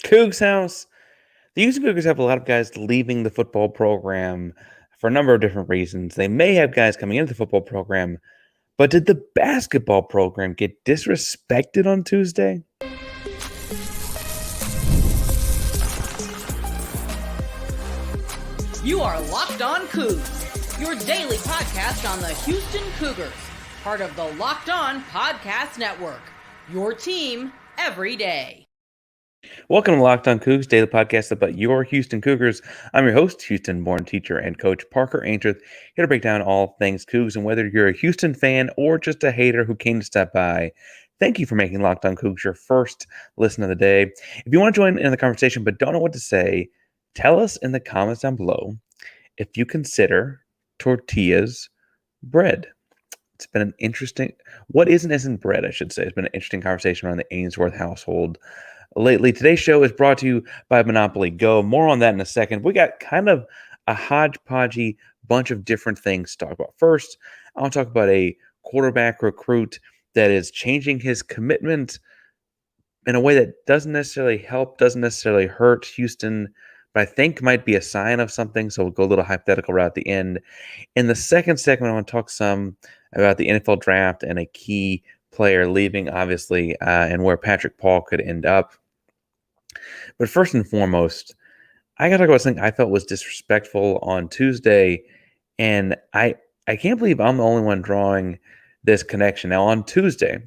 Coogs House. The Houston Cougars have a lot of guys leaving the football program for a number of different reasons. They may have guys coming into the football program, but did the basketball program get disrespected on Tuesday? You are Locked On Cougs, your daily podcast on the Houston Cougars, part of the Locked On Podcast Network, your team every day. Welcome to Locked On Cougs, daily podcast about your Houston Cougars. I'm your host, Houston-born teacher and coach Parker Ainsworth, here to break down all things Cougs. And whether you're a Houston fan or just a hater who came to stop by, thank you for making Locked On Cougs your first listen of the day. If you want to join in the conversation but don't know what to say, tell us in the comments down below if you consider tortillas bread. It's been an interesting, what isn't bread, I should say. It's been an interesting conversation around the Ainsworth household lately. Today's show is brought to you by Monopoly Go. More on that in a second. We got kind of a hodgepodgey bunch of different things to talk about. First, I'll talk about a quarterback recruit that is changing his commitment in a way that doesn't necessarily help, doesn't necessarily hurt Houston, but I think might be a sign of something. So we'll go a little hypothetical right at the end. In the second segment, I want to talk some about the NFL draft and a key player leaving, obviously, and where Patrick Paul could end up. But first and foremost, I got to talk about something I felt was disrespectful on Tuesday, and I can't believe I'm the only one drawing this connection. Now, on Tuesday,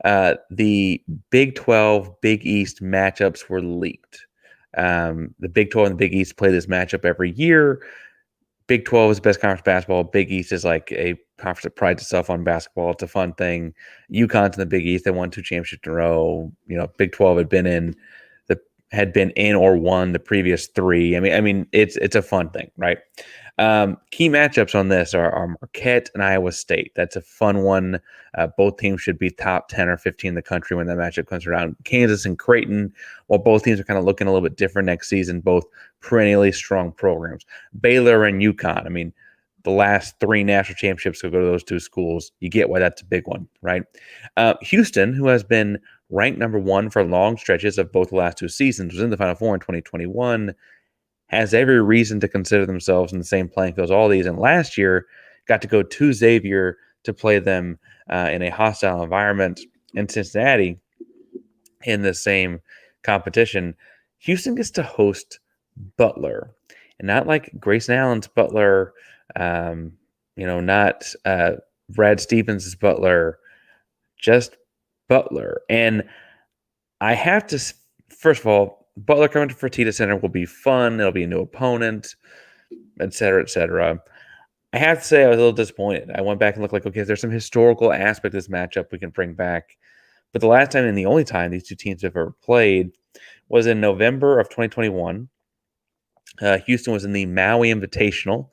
the Big 12, Big East matchups were leaked. The Big 12 and the Big East play this matchup every year. Big 12 is the best conference basketball. Big East is like a conference that prides itself on basketball. It's a fun thing. UConn's in the Big East. They won 2 championships in a row. You know, Big 12 had been in or won the previous 3. I mean, it's a fun thing, right? Key matchups on this are Marquette and Iowa State. That's a fun one. Both teams should be top 10 or 15 in the country when that matchup comes around. Kansas and Creighton, while both teams are kind of looking a little bit different next season, both perennially strong programs. Baylor and UConn. I mean, the last 3 national championships will go to those 2 schools. You get why that's a big one, right? Houston, who has been ranked number 1 for long stretches of both the last 2 seasons, was in the Final Four in 2021, has every reason to consider themselves in the same playing field as all these. And last year, got to go to Xavier to play them in a hostile environment in Cincinnati in the same competition. Houston gets to host Butler, and not like Grayson Allen's Butler, not Brad Stevens' Butler, just Butler. And I have to, first of all, Butler coming to Fertitta Center will be fun. It'll be a new opponent, et cetera, et cetera. I have to say I was a little disappointed. I went back and looked like, okay, there's some historical aspect of this matchup we can bring back. But the last time and the only time these 2 teams have ever played was in November of 2021. Houston was in the Maui Invitational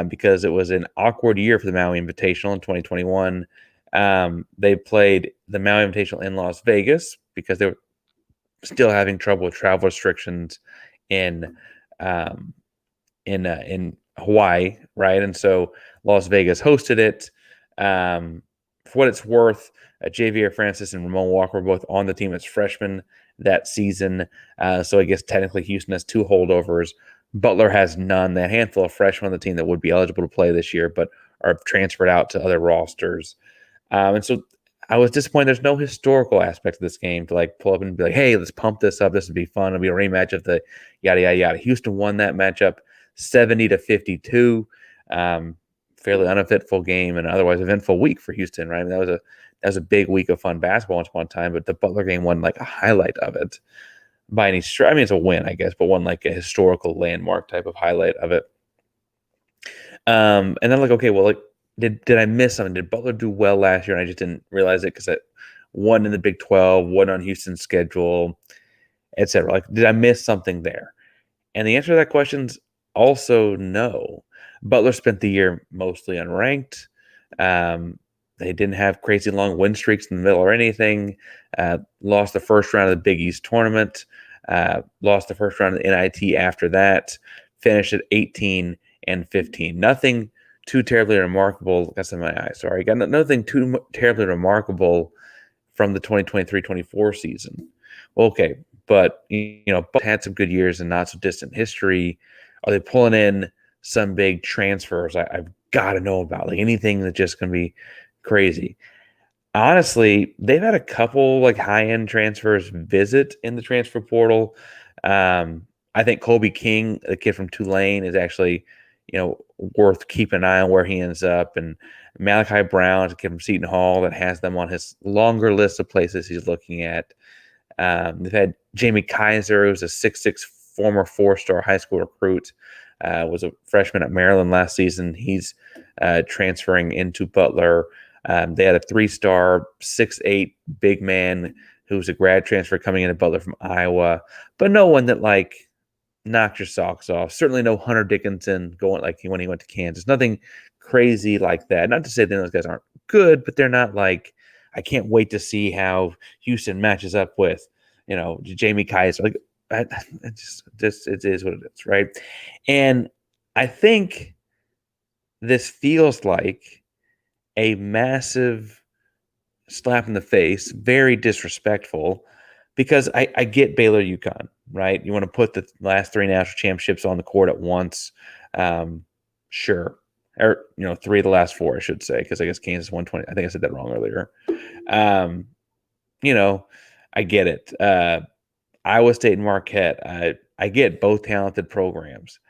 because it was an awkward year for the Maui Invitational in 2021. They played the Maui Invitational in Las Vegas because they were still having trouble with travel restrictions in Hawaii, right? And so Las Vegas hosted it. For what it's worth, Javier Francis and Ramon Walker were both on the team as freshmen that season. So I guess technically Houston has 2 holdovers. Butler has none. The handful of freshmen on the team that would be eligible to play this year, but are transferred out to other rosters. And so I was disappointed there's no historical aspect of this game to like pull up and be like, hey, let's pump this up. This would be fun. It'll be a rematch of the yada, yada, yada. Houston won that matchup 70-52. Fairly uneventful game and otherwise eventful week for Houston, right? I mean, that was a big week of fun basketball once upon a time, but the Butler game wasn't like a highlight of it by any stretch. I mean, it's a win, I guess, but one like a historical landmark type of highlight of it. And then like, okay, well, like, did I miss something? Did Butler do well last year and I just didn't realize it because it wasn't in the Big 12, wasn't on Houston's schedule, et cetera? Like, did I miss something there? And the answer to that question is also no. Butler spent the year mostly unranked. They didn't have crazy long win streaks in the middle or anything. Lost the first round of the Big East tournament. Lost the first round of the NIT after that. Finished at 18-15. Nothing too terribly remarkable. That's in my eye. Sorry, got nothing too terribly remarkable from the 2023-24 season. Okay, but both had some good years and not so distant history. Are they pulling in some big transfers I've got to know about? Like anything that's just going to be crazy. Honestly, they've had a couple like high-end transfers visit in the transfer portal. I think Kobe King, the kid from Tulane, is actually, worth keeping an eye on where he ends up. And Malachi Brown, a kid from Seton Hall, that has them on his longer list of places he's looking at. They've had Jamie Kaiser, who's a 6'6" former four-star high school recruit, was a freshman at Maryland last season. He's transferring into Butler. They had a 3-star, 6'8" big man who was a grad transfer coming into Butler from Iowa, but no one that knocked your socks off. Certainly no Hunter Dickinson going like when he went to Kansas. Nothing crazy like that. Not to say that those guys aren't good, but they're not like I can't wait to see how Houston matches up with Jamie Kaiser. Like it is what it is, right? And I think this feels like a massive slap in the face, very disrespectful, because I get Baylor UConn, right? You want to put the last 3 national championships on the court at once. Sure. Or, 3 of the last 4, I should say, because I guess Kansas 120. I think I said that wrong earlier. I get it. Iowa State and Marquette, I get both talented programs.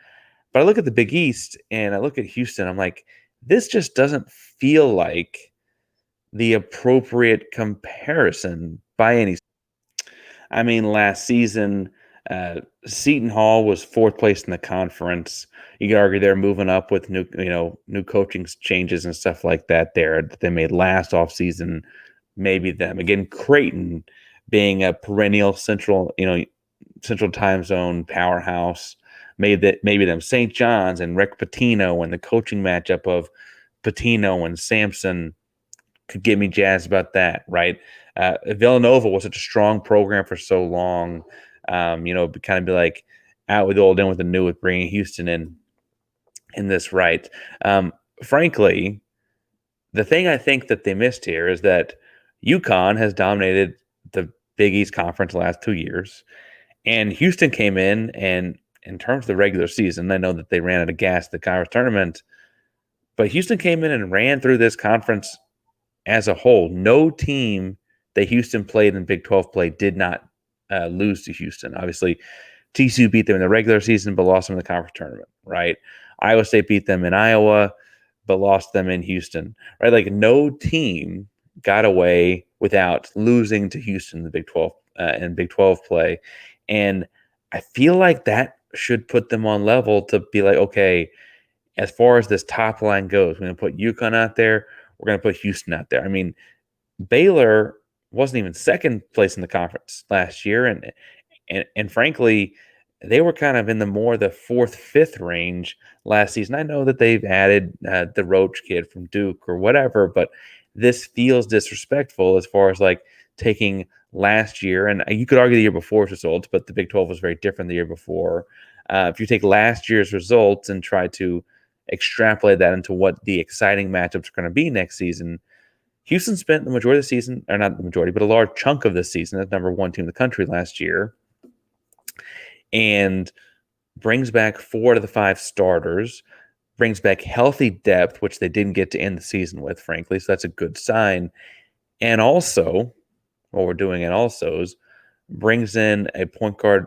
But I look at the Big East and I look at Houston, I'm like, this just doesn't feel like the appropriate comparison by any. I mean, last season, Seton Hall was 4th place in the conference. You could argue they're moving up with new coaching changes and stuff like that there that they made last offseason. Maybe them. Again, Creighton being a perennial central time zone powerhouse, maybe them. St. John's and Rick Pitino and the coaching matchup of Pitino and Sampson could get me jazzed about that, right? Villanova was such a strong program for so long. Kind of be like out with the old, in with the new, with bringing Houston in this, right? Frankly, the thing I think that they missed here is that UConn has dominated the Big East Conference the last 2 years, and Houston came in, and in terms of the regular season, I know that they ran out of gas at the conference tournament, but Houston came in and ran through this conference as a whole. No team that Houston played in Big 12 play did not lose to Houston. Obviously, TCU beat them in the regular season, but lost them in the conference tournament, right? Iowa State beat them in Iowa, but lost them in Houston, right? Like no team got away without losing to Houston in the Big 12 in Big 12 play. And I feel like that should put them on level to be like, okay, as far as this top line goes, we're going to put UConn out there. We're going to put Houston out there. I mean, Baylor wasn't even 2nd place in the conference last year. And frankly, they were kind of in the 4th, 5th range last season. I know that they've added the Roach kid from Duke or whatever, but this feels disrespectful as far as like taking last year, and you could argue the year before's results, but the Big 12 was very different the year before. If you take last year's results and try to extrapolate that into what the exciting matchups are going to be next season, Houston spent the majority of the season, or not the majority, but a large chunk of the season as number 1 team in the country last year, and brings back 4 of the 5 starters, brings back healthy depth, which they didn't get to end the season with, frankly, so that's a good sign. And also, what we're doing in alsos, brings in a point guard,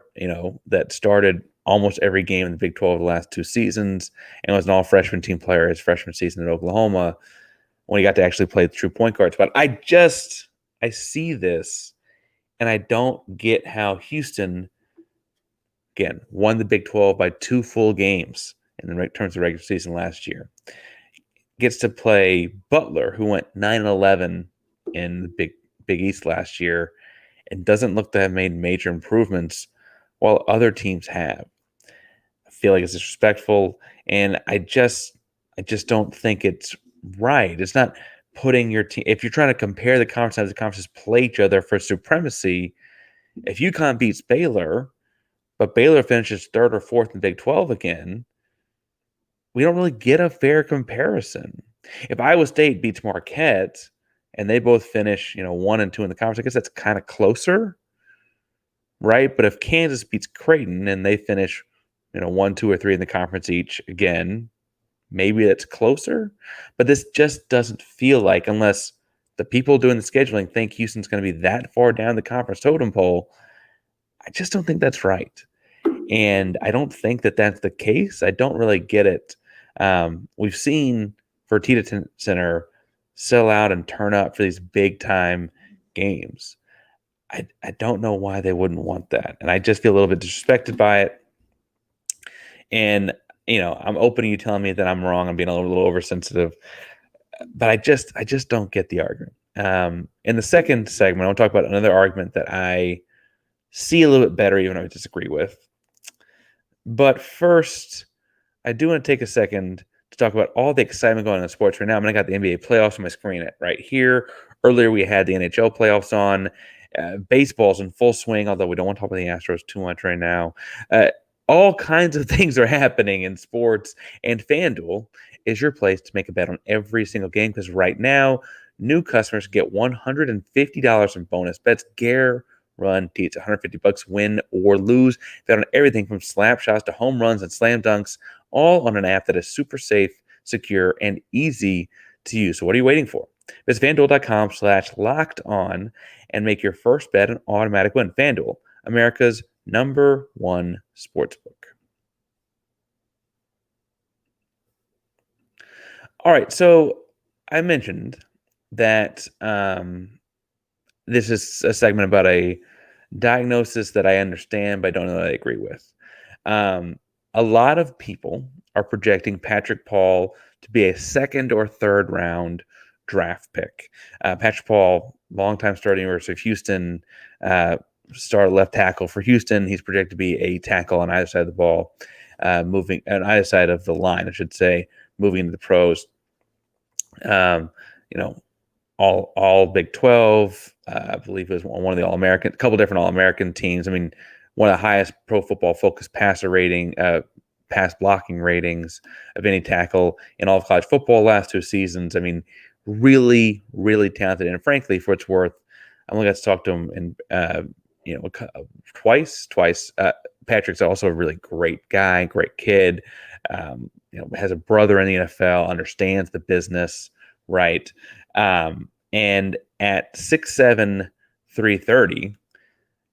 that started almost every game in the Big 12 the last 2 seasons and was an all-freshman team player his freshman season at Oklahoma when he got to actually play the true point guard spot. I see this, and I don't get how Houston, again, won the Big 12 by 2 full games in terms of regular season last year. Gets to play Butler, who went 9-11 in the Big East last year, and doesn't look to have made major improvements while other teams have. I feel like it's disrespectful, and I just don't think it's right. It's not putting your team, if you're trying to compare the conferences, the conferences play each other for supremacy. If UConn beats Baylor, but Baylor finishes 3rd or 4th in Big 12 again, we don't really get a fair comparison. If Iowa State beats Marquette and they both finish, 1 and 2 in the conference, I guess that's kind of closer, right? But if Kansas beats Creighton and they finish, 1, 2, or 3 in the conference each again, maybe that's closer. But this just doesn't feel like, unless the people doing the scheduling think Houston's going to be that far down the conference totem pole, I just don't think that's right. And I don't think that that's the case. I don't really get it. We've seen Fertitta Center sell out and turn up for these big time games. I don't know why they wouldn't want that. And I just feel a little bit disrespected by it. And, I'm open to you telling me that I'm wrong. I'm being a little oversensitive. But I just don't get the argument. In the second segment, I want to talk about another argument that I see a little bit better, even though I disagree with. But first, I do want to take a second to talk about all the excitement going on in sports right now. I mean, I got the NBA playoffs on my screen right here. Earlier, we had the NHL playoffs on. Baseball's in full swing, although we don't want to talk about the Astros too much right now. All kinds of things are happening in sports, and FanDuel is your place to make a bet on every single game, because right now, new customers get $150 in bonus bets. Guaranteed. It's $150 win or lose. Bet on everything from slap shots to home runs and slam dunks, all on an app that is super safe, secure, and easy to use. So what are you waiting for? Visit FanDuel.com/locked on and make your first bet an automatic win. FanDuel, America's #1 sportsbook. All right, so I mentioned that this is a segment about a diagnosis that I understand, but I don't know that I agree with. A lot of people are projecting Patrick Paul to be a second or third round draft pick. Patrick Paul, longtime starting University of Houston, started left tackle for Houston. He's projected to be a tackle on either side of the ball, moving on either side of the line, I should say, moving into the pros. All Big 12. I believe it was one of the All-American, a couple different All-American teams. I mean, one of the highest Pro Football Focus pass blocking ratings of any tackle in all of college football last 2 seasons. I mean, really, really talented. And frankly, for its worth, I only got to talk to him twice. Patrick's also a really great guy, great kid. Has a brother in the NFL, understands the business, right? And at 6'7", 330,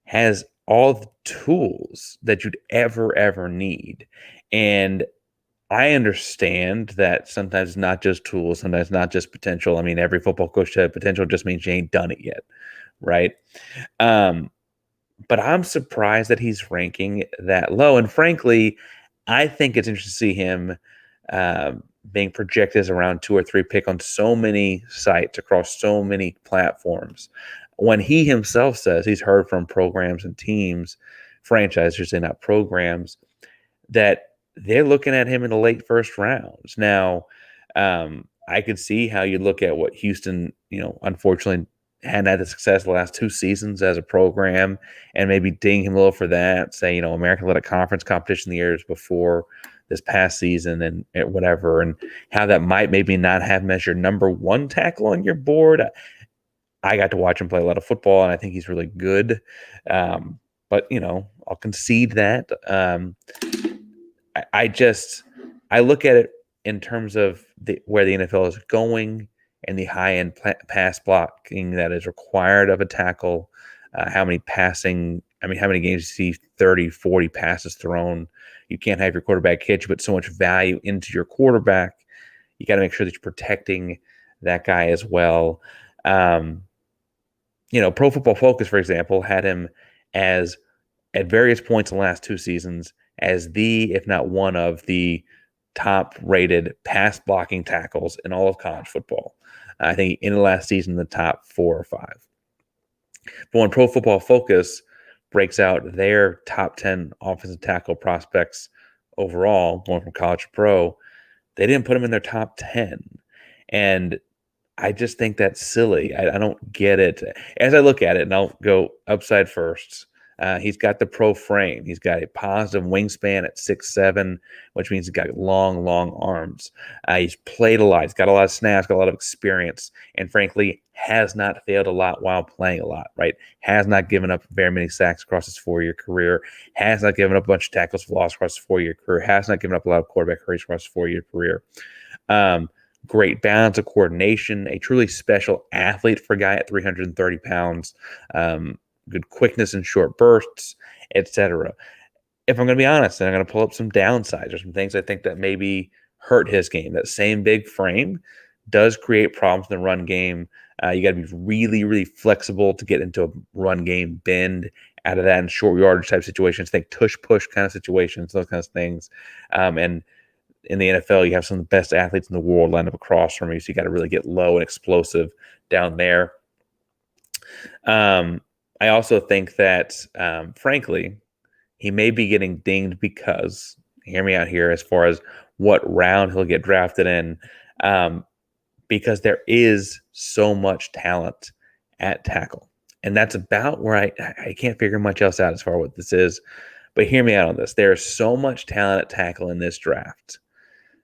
has all the tools that you'd ever need. And I understand that sometimes it's not just tools, sometimes not just potential. I mean, every football coach said potential just means you ain't done it yet, right? But I'm surprised that he's ranking that low. And frankly, I think it's interesting to see him being projected as around 2 or 3 pick on so many sites across so many platforms, when he himself says he's heard from programs and teams, franchises, say not programs, that they're looking at him in the late first rounds. Now, I could see how you look at what Houston, unfortunately hadn't had the success the last 2 seasons as a program, and maybe ding him a little for that, say, American led a conference competition the years before this past season and whatever, and how that might maybe not have measured #1 tackle on your board. I got to watch him play a lot of football, and I think he's really good. But, I'll concede that. I look at it in terms of where the NFL is going and the high-end pass blocking that is required of a tackle, how many games you see 30, 40 passes thrown. You can't have your quarterback hit you, put so much value into your quarterback. You got to make sure that you're protecting that guy as well. Pro Football Focus, for example, had him as, at various points in the last 2 seasons, as the, if not one of the top-rated pass blocking tackles in all of college football. I think in the last season, the top 4 or 5. But when Pro Football Focus breaks out their top 10 offensive tackle prospects overall, going from college to pro, they didn't put them in their top 10. And I just think that's silly. I don't get it. As I look at it, and I'll go upside first, He's got the pro frame. He's got a positive wingspan at 6'7", which means he's got long, long arms. He's played a lot. He's got a lot of snaps, got a lot of experience, and frankly, has not failed a lot while playing a lot, right? Has not given up very many sacks across his 4-year career. Has not given up a bunch of tackles for loss across his 4-year career. Has not given up a lot of quarterback hurries across his 4-year career. Great balance of coordination, a truly special athlete for a guy at 330 pounds. Good quickness in short bursts, etc. If I'm going to be honest, and I'm going to pull up some downsides or some things I think that maybe hurt his game. That same big frame does create problems in the run game. You got to be really, really flexible to get into a run game bend out of that in short yardage type situations. Think tush push kind of situations, those kinds of things. And in the NFL, you have some of the best athletes in the world lined up across from you, so you got to really get low and explosive down there. I also think that, frankly, he may be getting dinged because, hear me out here, as far as what round he'll get drafted in, because there is so much talent at tackle. And that's about where I can't figure much else out as far as what this is. But hear me out on this. There's so much talent at tackle in this draft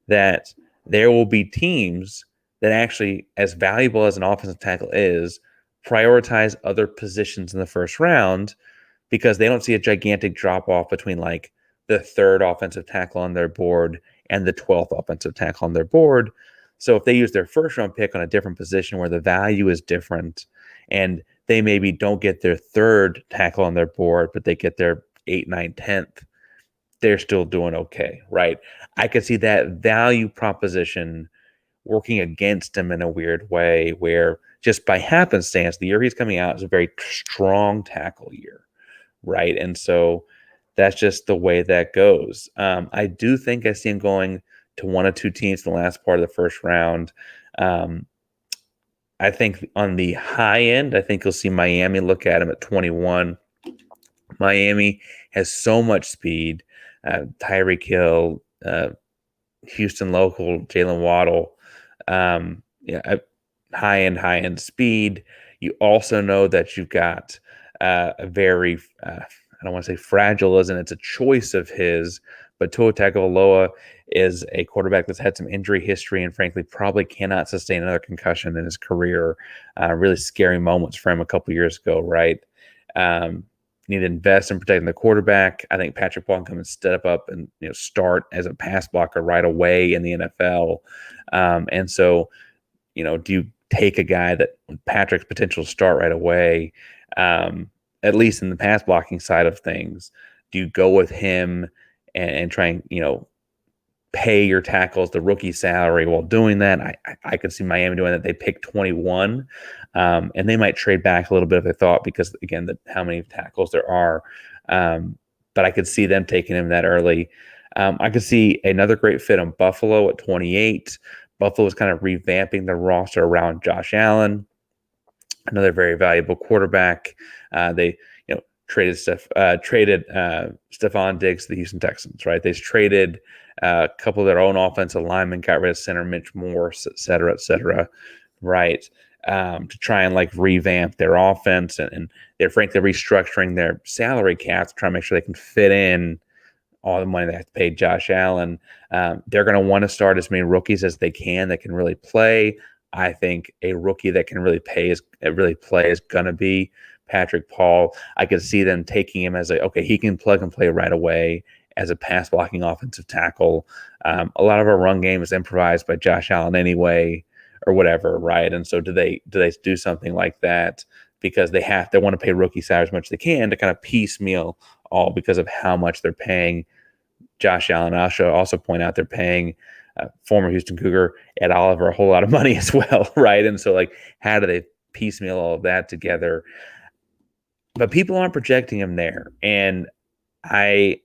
that there will be teams that actually, as valuable as an offensive tackle is, prioritize other positions in the first round because they don't see a gigantic drop off between like the 3rd offensive tackle on their board and the 12th offensive tackle on their board. So if they use their first round pick on a different position where the value is different and they maybe don't get their 3rd tackle on their board, but they get their 8th, 9th, 10th, they're still doing okay, right? I could see that value proposition working against him in a weird way where just by happenstance, the year he's coming out is a very strong tackle year, right? And so that's just the way that goes. I do think I see him going to 1 or 2 teams in the last part of the first round. I think on the high end, I think you'll see Miami look at him at 21. Miami has so much speed. Tyreek Hill, Houston local, Jalen Waddle. High end speed. You also know that you've got a very, I don't want to say fragile, isn't it's a choice of his, but Tua Tagovailoa is a quarterback that's had some injury history and frankly probably cannot sustain another concussion in his career. Really scary moments for him a couple years ago, right? Need to invest in protecting the quarterback. I think Patrick Paul can come and step up and start as a pass blocker right away in the NFL. And so, do you take a guy that Patrick's potential to start right away, at least in the pass blocking side of things? Do you go with him and try and pay your tackles the rookie salary while doing that? I could see Miami doing that. They pick 21, and they might trade back a little bit if they thought because, again, how many tackles there are. But I could see them taking him that early. I could see another great fit on Buffalo at 28. Buffalo is kind of revamping the roster around Josh Allen, another very valuable quarterback. They traded Stephon Diggs to the Houston Texans, right? They've traded a couple of their own offensive linemen, got rid of center Mitch Morse, et cetera, right? To try and revamp their offense. And they're frankly restructuring their salary cap to try and make sure they can fit in all the money they have to pay Josh Allen. They're going to want to start as many rookies as they can that can really play. I think a rookie that can really play is going to be Patrick Paul. I could see them taking him as he can plug and play right away as a pass blocking offensive tackle. A lot of our run game is improvised by Josh Allen anyway, or whatever, right? And so do they do something like that because they want to pay rookie salary as much as they can to kind of piecemeal all because of how much they're paying Josh Allen. I should also point out they're paying former Houston Cougar Ed Oliver a whole lot of money as well, right? And so how do they piecemeal all of that together? But people aren't projecting him there, and I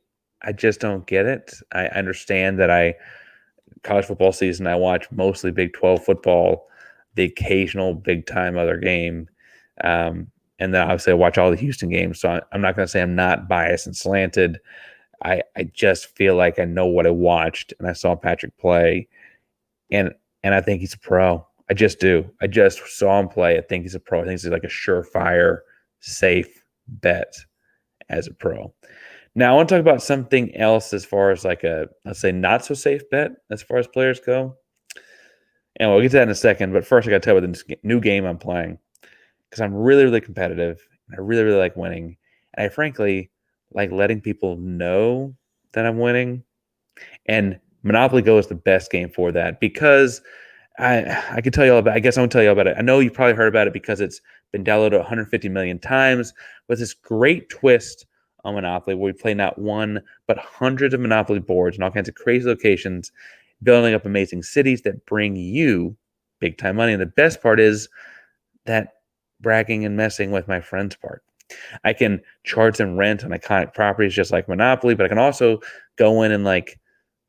just don't get it. I understand that college football season, I watch mostly Big 12 football, the occasional big time other game. And then obviously I watch all the Houston games. So I'm not going to say I'm not biased and slanted. I just feel like I know what I watched and I saw Patrick play. And I think he's a pro. I just do. I just saw him play. I think he's a pro. I think he's like a surefire, safe bet as a pro. Now, I want to talk about something else as far as like a, let's say, not so safe bet as far as players go. And we'll get to that in a second. But first, I got to tell you about this new game I'm playing because I'm really, really competitive. And I really, really like winning. And I frankly like letting people know that I'm winning. And Monopoly Go is the best game for that because I can tell you all about. I guess I'm gonna tell you all about it. I know you've probably heard about it because it's been downloaded 150 million times. But this great twist on Monopoly where we play not one but hundreds of Monopoly boards in all kinds of crazy locations, building up amazing cities that bring you big time money. And the best part is that bragging and messing with my friends part. I can charge them rent on iconic properties just like Monopoly, but I can also go in and like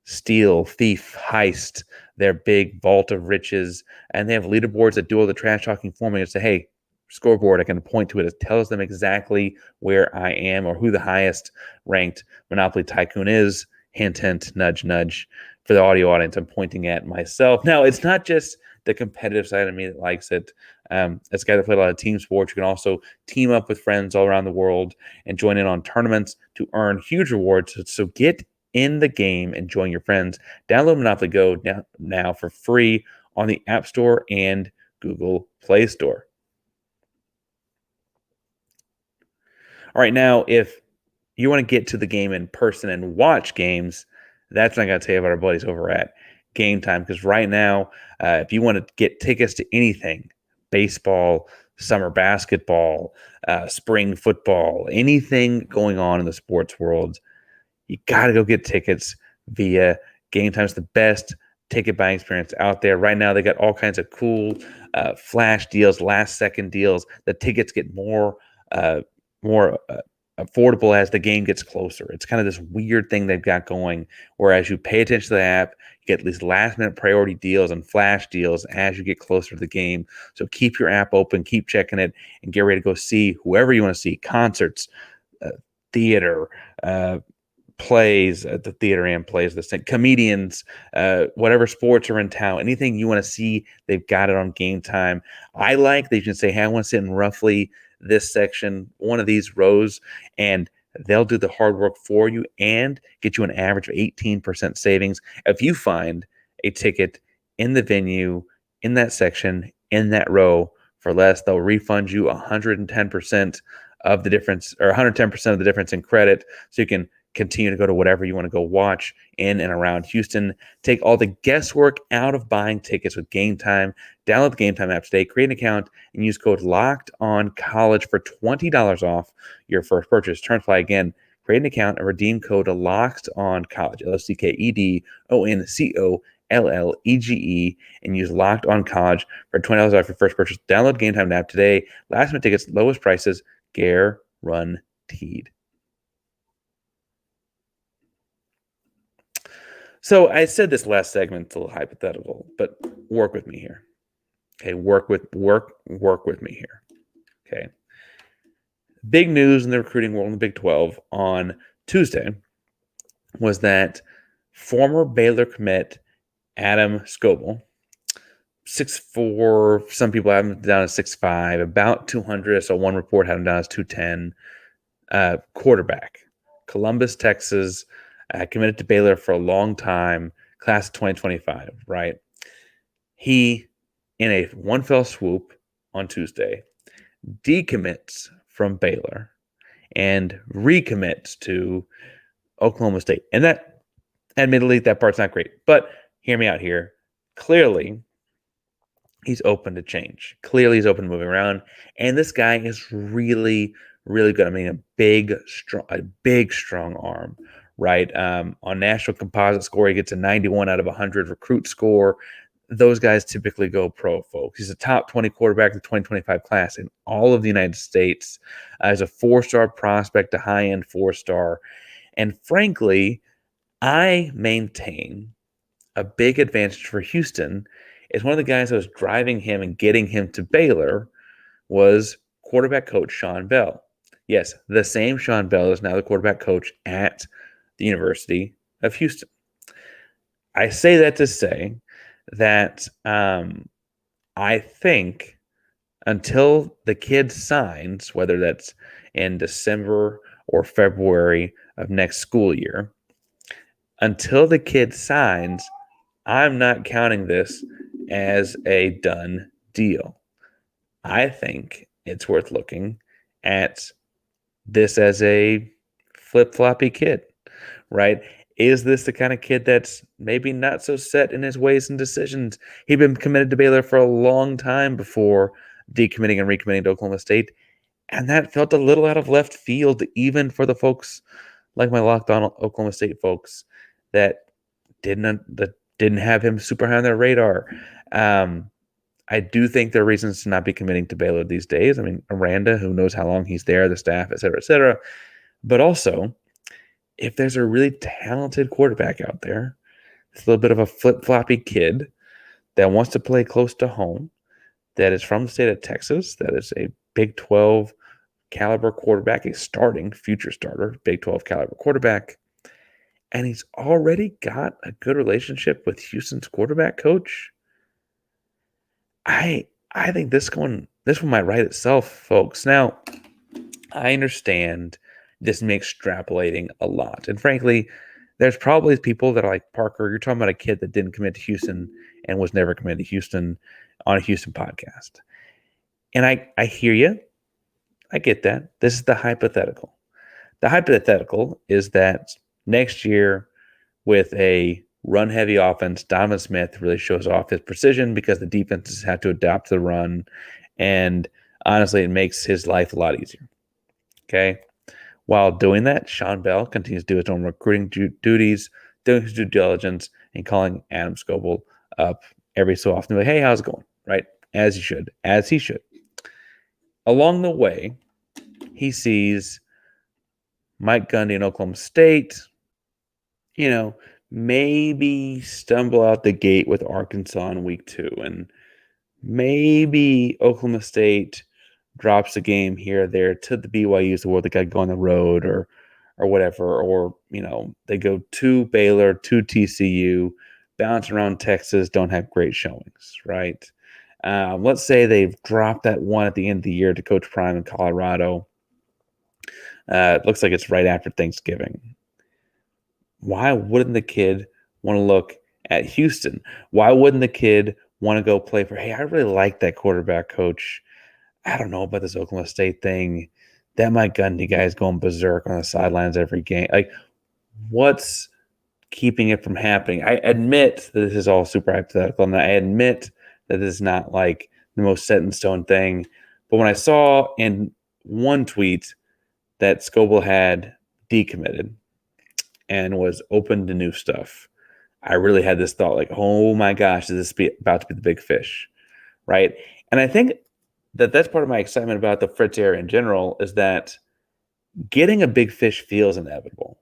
steal, thief, heist their big vault of riches. And they have leaderboards that do all the trash talking for me and say, hey, scoreboard, I can point to it. It tells them exactly where I am or who the highest ranked Monopoly tycoon is. Hint, hint, nudge, nudge. For the audio audience, I'm pointing at myself. Now, it's not just the competitive side of me that likes it. As a guy that played a lot of team sports, you can also team up with friends all around the world and join in on tournaments to earn huge rewards. So get in the game and join your friends. Download Monopoly Go now for free on the App Store and Google Play Store. All right, now if you want to get to the game in person and watch games, that's what I got to tell you about our buddies over at GameTime. Because right now, if you want to get tickets to anything, baseball, summer basketball, spring football, anything going on in the sports world, you got to go get tickets via GameTime. It's the best ticket buying experience out there. Right now, they got all kinds of cool flash deals, last second deals. The tickets get more affordable as the game gets closer. It's kind of this weird thing they've got going, whereas you pay attention to the app, you get these last minute priority deals and flash deals as you get closer to the game. So keep your app open, keep checking it, and get ready to go see whoever you want to see. Concerts, theater, plays at the theater and plays the same comedians, whatever sports are in town, anything you want to see, they've got it on GameTime. I like that you can say, hey, I want to sit in roughly this section, one of these rows, and they'll do the hard work for you and get you an average of 18% savings. If you find a ticket in the venue, in that section, in that row for less, they'll refund you 110% of the difference, or 110% of the difference in credit, so you can continue to go to whatever you want to go watch in and around Houston. Take all the guesswork out of buying tickets with GameTime. Download the GameTime app today, create an account, and use code LOCKEDONCollege for $20 off your first purchase. Terms apply again. Create an account and redeem code LOCKEDONCollege, LOCKEDONCOLLEGE, and use LOCKEDONCollege for $20 off your first purchase. Download GameTime app today. Last minute tickets, lowest prices, guaranteed. So I said this last segment, it's a little hypothetical, but work with me here. Okay, work with me here. Okay. Big news in the recruiting world in the Big 12 on Tuesday was that former Baylor commit Adam Scole, 6'4", some people have him down as 6'5", about 200, so one report had him down as 210, quarterback, Columbus, Texas, committed to Baylor for a long time, class of 2025, right? He, in a one fell swoop on Tuesday, decommits from Baylor and recommits to Oklahoma State. And that, admittedly, that part's not great. But hear me out here. Clearly, he's open to change. Clearly, he's open to moving around. And this guy is really, really good. I mean, a big, strong arm, right? On national composite score, he gets a 91 out of 100 recruit score. Those guys typically go pro, folks. He's a top 20 quarterback in the 2025 class in all of the United States. As a 4-star prospect, a high-end 4-star. And frankly, I maintain a big advantage for Houston is one of the guys that was driving him and getting him to Baylor was quarterback coach Sean Bell. Yes, the same Sean Bell is now the quarterback coach at the University of Houston. I say that to say that I think until the kid signs, whether that's in December or February of next school year. Until the kid signs, I'm not counting this as a done deal. I think it's worth looking at this as a flip-floppy kid, right? Is this the kind of kid that's maybe not so set in his ways and decisions? He'd been committed to Baylor for a long time before decommitting and recommitting to Oklahoma State, and that felt a little out of left field, even for the folks like my Locked On Oklahoma State folks that didn't have him super high on their radar. I do think there are reasons to not be committing to Baylor these days. I mean, Aranda, who knows how long he's there, the staff, et cetera, et cetera. But also, if there's a really talented quarterback out there, it's a little bit of a flip-floppy kid that wants to play close to home, that is from the state of Texas, that is a Big 12 caliber quarterback, a starting future starter, Big 12 caliber quarterback, and he's already got a good relationship with Houston's quarterback coach. I think this one might write itself, folks. Now, I understand this makes extrapolating a lot. And frankly, there's probably people that are like, Parker, you're talking about a kid that didn't commit to Houston and was never committed to Houston on a Houston podcast. And I hear you. I get that. This is the hypothetical. The hypothetical is that next year with a run-heavy offense, Donovan Smith really shows off his precision because the defenses have to adapt to the run. And honestly, it makes his life a lot easier. Okay? While doing that, Sean Bell continues to do his own recruiting duties, doing his due diligence, and calling Adam Scole up every so often. Like, hey, how's it going? Right? As he should. Along the way, he sees Mike Gundy in Oklahoma State, maybe stumble out the gate with Arkansas in week 2. And maybe Oklahoma State drops a game here or there to the BYU's the world. They got to go on the road or whatever. Or, they go to Baylor, to TCU, bounce around Texas, don't have great showings, right? Let's say they've dropped that one at the end of the year to Coach Prime in Colorado. It looks like it's right after Thanksgiving. Why wouldn't the kid want to look at Houston? Why wouldn't the kid want to go play for, hey, I really like that quarterback coach. I don't know about this Oklahoma State thing. That Mike Gundy guy is going berserk on the sidelines every game. Like, what's keeping it from happening? I admit that this is all super hypothetical, and I admit that this is not like the most set in stone thing. But when I saw in one tweet that Scole had decommitted and was open to new stuff, I really had this thought like, oh my gosh, is this about to be the big fish, right? And I think that's part of my excitement about the Fritz area in general is that getting a big fish feels inevitable,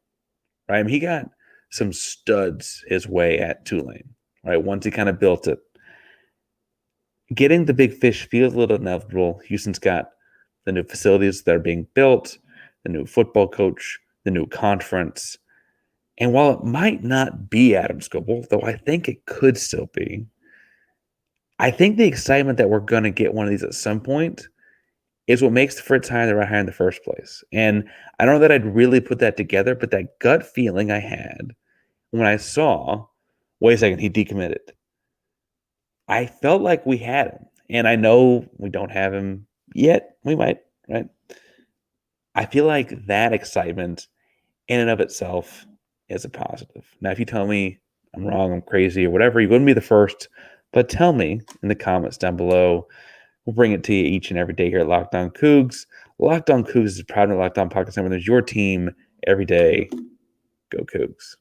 right? I mean, he got some studs his way at Tulane, right? Once he kind of built it. Getting the big fish feels a little inevitable. Houston's got the new facilities that are being built, the new football coach, the new conference. And while it might not be Adam Scole, though I think it could still be, I think the excitement that we're going to get one of these at some point is what makes the Fritz hire the right hire in the first place. And I don't know that I'd really put that together, but that gut feeling I had when I saw, wait a second, he decommitted. I felt like we had him. And I know we don't have him yet. We might, right? I feel like that excitement in and of itself is a positive. Now, if you tell me I'm wrong, I'm crazy, or whatever, you wouldn't be the first. But tell me in the comments down below. We'll bring it to you each and every day here at Locked On Cougs. Locked On Cougs is proud of Locked On Podcast Network. There's your team every day. Go Cougs.